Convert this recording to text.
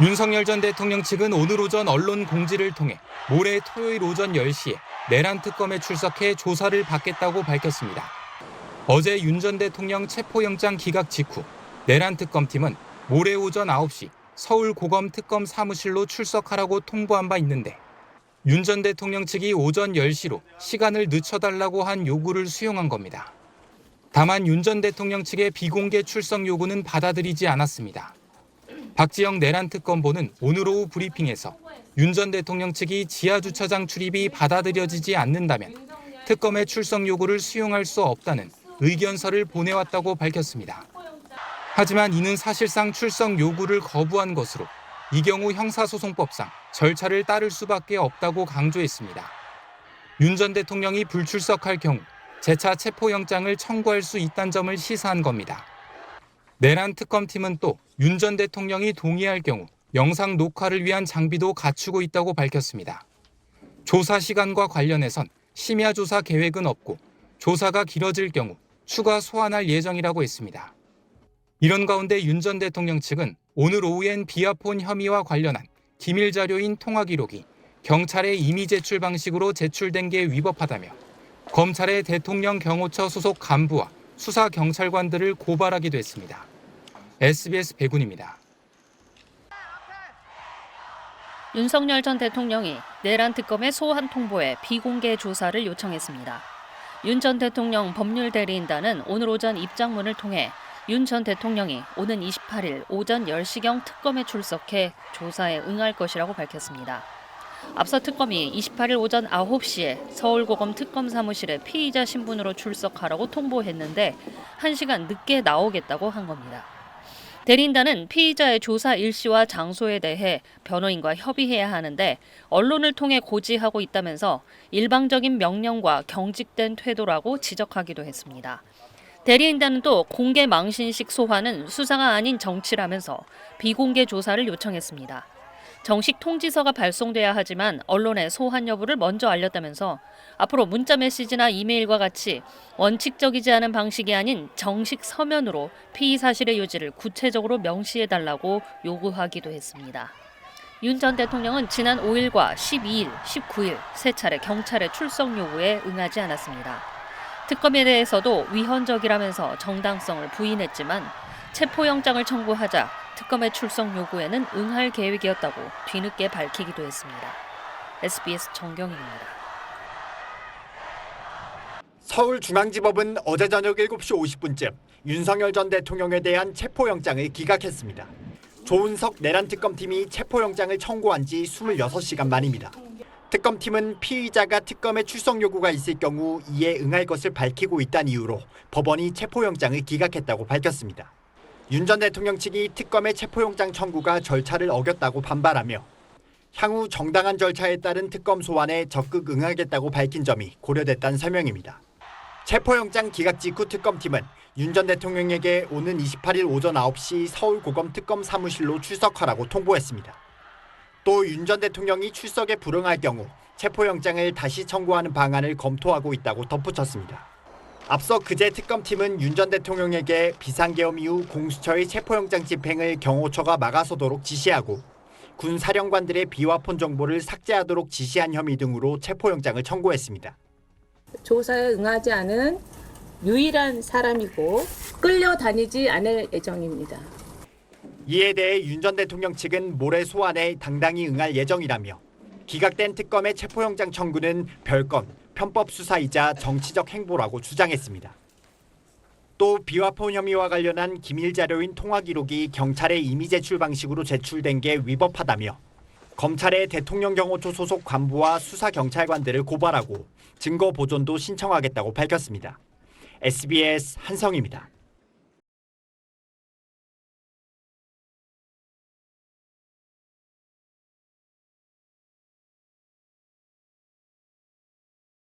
윤석열 전 대통령 측은 오늘 오전 언론 공지를 통해 모레 토요일 오전 10시에 내란 특검에 출석해 조사를 받겠다고 밝혔습니다. 어제 윤 전 대통령 체포영장 기각 직후 내란 특검팀은 모레 오전 9시 서울고검 특검 사무실로 출석하라고 통보한 바 있는데 윤 전 대통령 측이 오전 10시로 시간을 늦춰달라고 한 요구를 수용한 겁니다. 다만 윤 전 대통령 측의 비공개 출석 요구는 받아들이지 않았습니다. 박지영 내란 특검보는 오늘 오후 브리핑에서 윤 전 대통령 측이 지하주차장 출입이 받아들여지지 않는다면 특검의 출석 요구를 수용할 수 없다는 의견서를 보내왔다고 밝혔습니다. 하지만 이는 사실상 출석 요구를 거부한 것으로 이 경우 형사소송법상 절차를 따를 수밖에 없다고 강조했습니다. 윤 전 대통령이 불출석할 경우 재차 체포영장을 청구할 수 있다는 점을 시사한 겁니다. 내란 특검팀은 또 윤 전 대통령이 동의할 경우 영상 녹화를 위한 장비도 갖추고 있다고 밝혔습니다. 조사 시간과 관련해선 심야 조사 계획은 없고 조사가 길어질 경우 추가 소환할 예정이라고 했습니다. 이런 가운데 윤 전 대통령 측은 오늘 오후엔 비아폰 혐의와 관련한 기밀 자료인 통화 기록이 경찰에 임의 제출 방식으로 제출된 게 위법하다며 검찰의 대통령 경호처 소속 간부와 수사 경찰관들을 고발하기도 했습니다. SBS 백운입니다. 윤석열 전 대통령이 내란 특검의 소환 통보에 비공개 조사를 요청했습니다. 윤 전 대통령 법률 대리인단은 오늘 오전 입장문을 통해 윤 전 대통령이 오는 28일 오전 10시경 특검에 출석해 조사에 응할 것이라고 밝혔습니다. 앞서 특검이 28일 오전 9시에 서울고검 특검 사무실에 피의자 신분으로 출석하라고 통보했는데 1시간 늦게 나오겠다고 한 겁니다. 대리인단은 피의자의 조사 일시와 장소에 대해 변호인과 협의해야 하는데 언론을 통해 고지하고 있다면서 일방적인 명령과 경직된 태도라고 지적하기도 했습니다. 대리인단은 또 공개 망신식 소환은 수사가 아닌 정치라면서 비공개 조사를 요청했습니다. 정식 통지서가 발송돼야 하지만 언론에 소환 여부를 먼저 알렸다면서 앞으로 문자 메시지나 이메일과 같이 원칙적이지 않은 방식이 아닌 정식 서면으로 피의 사실의 요지를 구체적으로 명시해달라고 요구하기도 했습니다. 윤 전 대통령은 지난 5일과 12일, 19일 세 차례 경찰의 출석 요구에 응하지 않았습니다. 특검에 대해서도 위헌적이라면서 정당성을 부인했지만 체포영장을 청구하자 특검의 출석 요구에는 응할 계획이었다고 뒤늦게 밝히기도 했습니다. SBS 정경입니다. 서울중앙지법은 어제 저녁 7시 50분쯤 윤석열 전 대통령에 대한 체포영장을 기각했습니다. 조은석 내란특검팀이 체포영장을 청구한 지 26시간 만입니다. 특검팀은 피의자가 특검에 출석 요구가 있을 경우 이에 응할 것을 밝히고 있다는 이유로 법원이 체포영장을 기각했다고 밝혔습니다. 윤 전 대통령 측이 특검의 체포영장 청구가 절차를 어겼다고 반발하며 향후 정당한 절차에 따른 특검 소환에 적극 응하겠다고 밝힌 점이 고려됐다는 설명입니다. 체포영장 기각 직후 특검팀은 윤 전 대통령에게 오는 28일 오전 9시 서울고검 특검 사무실로 출석하라고 통보했습니다. 또 윤 전 대통령이 출석에 불응할 경우 체포영장을 다시 청구하는 방안을 검토하고 있다고 덧붙였습니다. 앞서 그제 특검팀은 윤 전 대통령에게 비상계엄 이후 공수처의 체포영장 집행을 경호처가 막아서도록 지시하고 군 사령관들의 비화폰 정보를 삭제하도록 지시한 혐의 등으로 체포영장을 청구했습니다. 조사에 응하지 않은 유일한 사람이고 끌려다니지 않을 예정입니다. 이에 대해 윤 전 대통령 측은 모레 소환에 당당히 응할 예정이라며 기각된 특검의 체포영장 청구는 별건, 편법 수사이자 정치적 행보라고 주장했습니다. 또 비화폰 혐의와 관련한 기밀 자료인 통화 기록이 경찰의 임의 제출 방식으로 제출된 게 위법하다며 검찰의 대통령 경호처 소속 간부와 수사 경찰관들을 고발하고 증거 보존도 신청하겠다고 밝혔습니다. SBS 한성입니다.